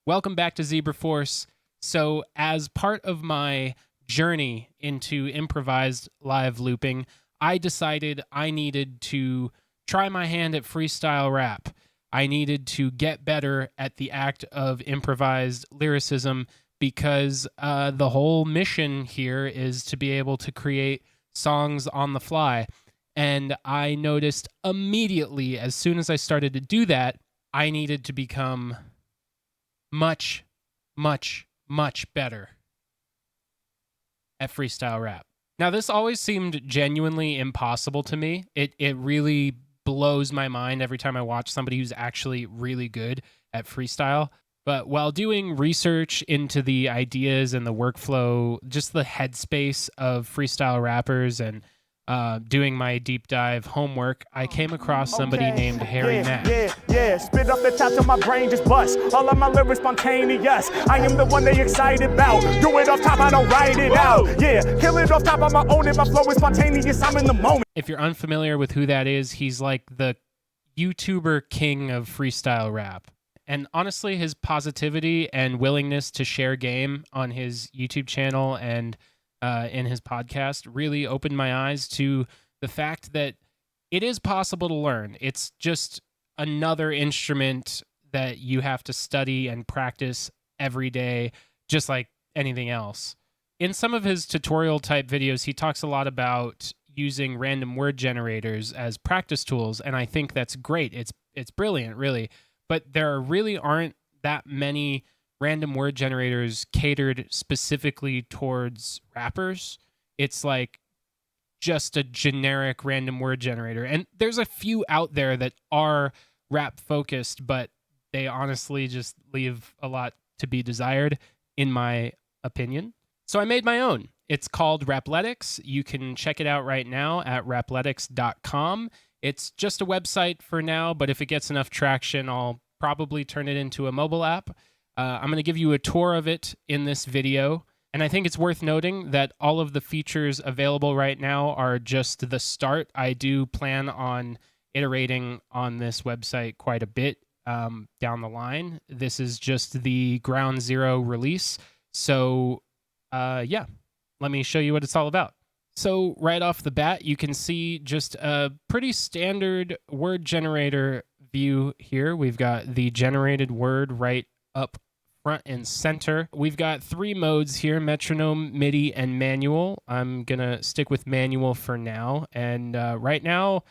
Welcome back to Zebra Force. So, as part of my journey into improvised live looping, I decided I needed to try my hand at freestyle rap. I needed to get better at the act of improvised lyricism because the whole mission here is to be able to create songs on the fly. And I noticed immediately, as soon as I started to do that, I needed to become much, much, much better at freestyle rap. Now, this always seemed genuinely impossible to me. It really blows my mind every time I watch somebody who's actually really good at freestyle. But while doing research into the ideas and the workflow, just the headspace of freestyle rappers and doing my deep dive homework, I came across somebody named Harry Mack. Spit up the top till my brain just bust. All of my lyrics spontaneous. I am the one they excited about. Do it off top, I don't write it out. Yeah, kill it off top, I'ma own it. My flow is spontaneous, I'm in the moment. If you're unfamiliar with who that is, he's like the YouTuber king of freestyle rap. And honestly, his positivity and willingness to share game on his YouTube channel and in his podcast really opened my eyes to the fact that it is possible to learn. It's just another instrument that you have to study and practice every day, just like anything else. In some of his tutorial type videos, he talks a lot about using random word generators as practice tools, and I think that's great. It's brilliant, really. But there really aren't that many random word generators catered specifically towards rappers. It's like just a generic random word generator. And there's a few out there that are rap focused, but they honestly just leave a lot to be desired, in my opinion. So I made my own. It's called Rapletics. You can check it out right now at rapletics.com. It's just a website for now, but if it gets enough traction, I'll probably turn it into a mobile app. I'm going to give you a tour of it in this video, and I think it's worth noting that all of the features available right now are just the start. I do plan on iterating on this website quite a bit down the line. This is just the ground zero release, so yeah, let me show you what it's all about. So right off the bat, you can see just a pretty standard word generator view here. We've got the generated word right up front and center. We've got three modes here: metronome, MIDI, and manual. I'm gonna stick with manual for now. And right now,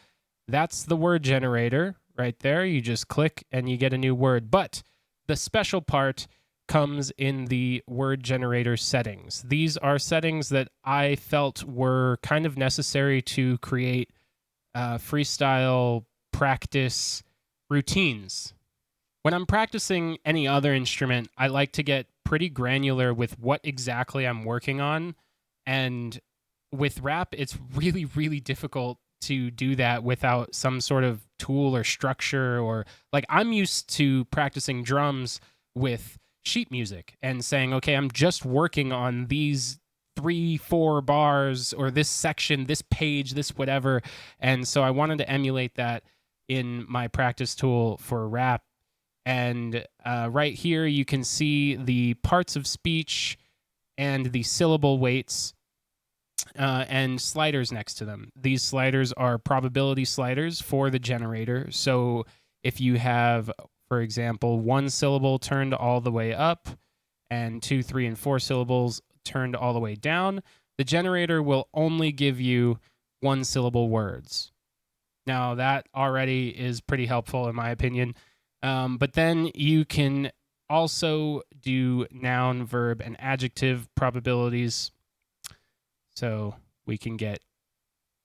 that's the word generator right there. You just click and you get a new word. But the special part comes in the word generator settings. These are settings that I felt were kind of necessary to create freestyle practice routines. When I'm practicing any other instrument, I like to get pretty granular with what exactly I'm working on. And with rap, it's really, really difficult to do that without some sort of tool or structure. Or like, I'm used to practicing drums with sheet music and saying, okay, I'm just working on these 3-4 bars or this section, this page, this whatever. And so I wanted to emulate that in my practice tool for rap. And right here, you can see the parts of speech and the syllable weights and sliders next to them. These sliders are probability sliders for the generator. So if you have, for example, one syllable turned all the way up and 2, 3, and 4 syllables turned all the way down, the generator will only give you one syllable words. Now, that already is pretty helpful in my opinion. But then you can also do noun, verb, and adjective probabilities. So we can get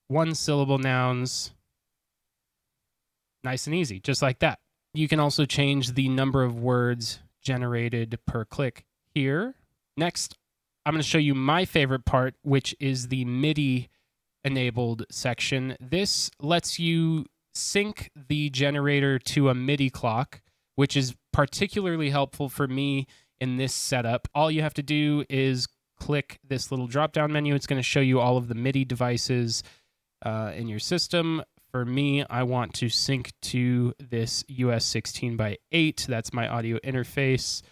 one syllable nouns, nice and easy, just like that. You can also change the number of words generated per click here. Next, I'm going to show you my favorite part, which is the MIDI enabled section. This lets you sync the generator to a MIDI clock, which is particularly helpful for me in this setup. All you have to do is click this little drop-down menu. It's going to show you all of the MIDI devices in your system. For me, I want to sync to this US 16 by 8. That's my audio interface.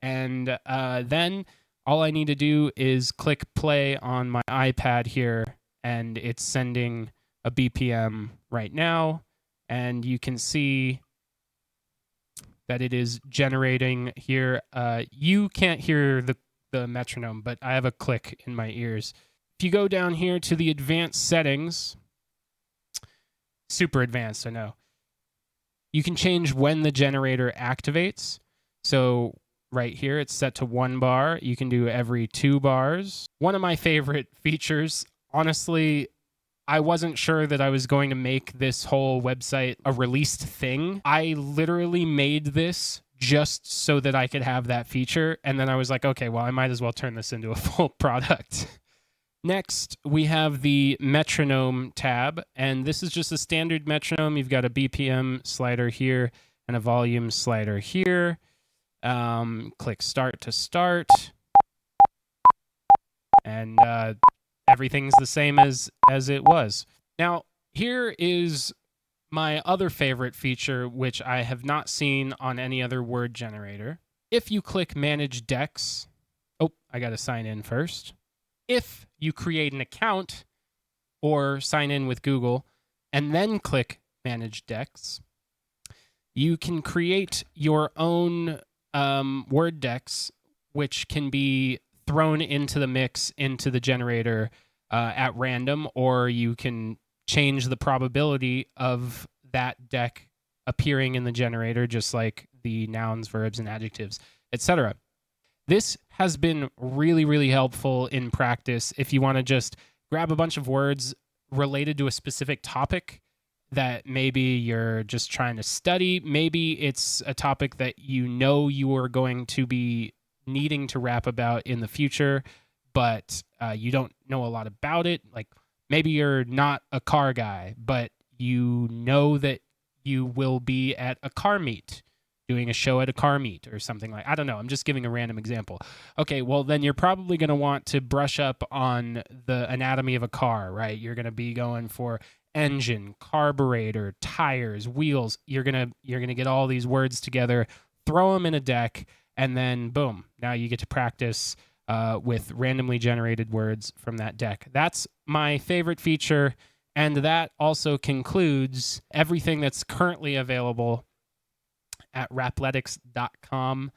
And then all I need to do is click play on my iPad here, and it's sending a BPM right now. And you can see that it is generating here. You can't hear the metronome, but I have a click in my ears. If you go down here to the advanced settings, super advanced, I know, you can change when the generator activates. So right here, it's set to 1 bar. You can do every 2 bars. One of my favorite features, honestly, I wasn't sure that I was going to make this whole website a released thing. I literally made this just so that I could have that feature. And then I was like, okay, well, I might as well turn this into a full product. Next, we have the metronome tab, and this is just a standard metronome. You've got a BPM slider here and a volume slider here. Click start to start, and everything's the same as it was. Now, here is my other favorite feature, which I have not seen on any other word generator. If you click Manage Decks, I got to sign in first. If you create an account or sign in with Google and then click Manage Decks, you can create your own word decks, which can be thrown into the mix into the generator at random, or you can change the probability of that deck appearing in the generator, just like the nouns, verbs, and adjectives, etc. This has been really, really helpful in practice if you want to just grab a bunch of words related to a specific topic that maybe you're just trying to study. Maybe it's a topic that you know you are going to be needing to rap about in the future, but you don't know a lot about it. Like maybe you're not a car guy, but you know that you will be at a car meet, doing a show at a car meet or something like, I don't know. I'm just giving a random example. Okay, well, then you're probably going to want to brush up on the anatomy of a car, right? You're going to be going for engine, carburetor, tires, wheels. You're going to get all these words together, throw them in a deck, and then boom, now you get to practice with randomly generated words from that deck. That's my favorite feature, and that also concludes everything that's currently available at rapletics.com.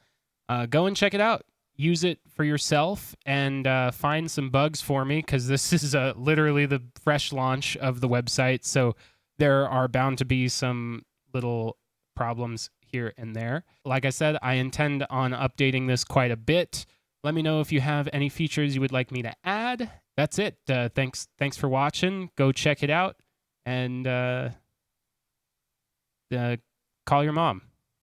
Go and check it out. Use it for yourself and find some bugs for me, because this is literally the fresh launch of the website. So there are bound to be some little problems here and there. Like I said, I intend on updating this quite a bit. Let me know if you have any features you would like me to add. That's it. Thanks for watching. Go check it out and call your mom.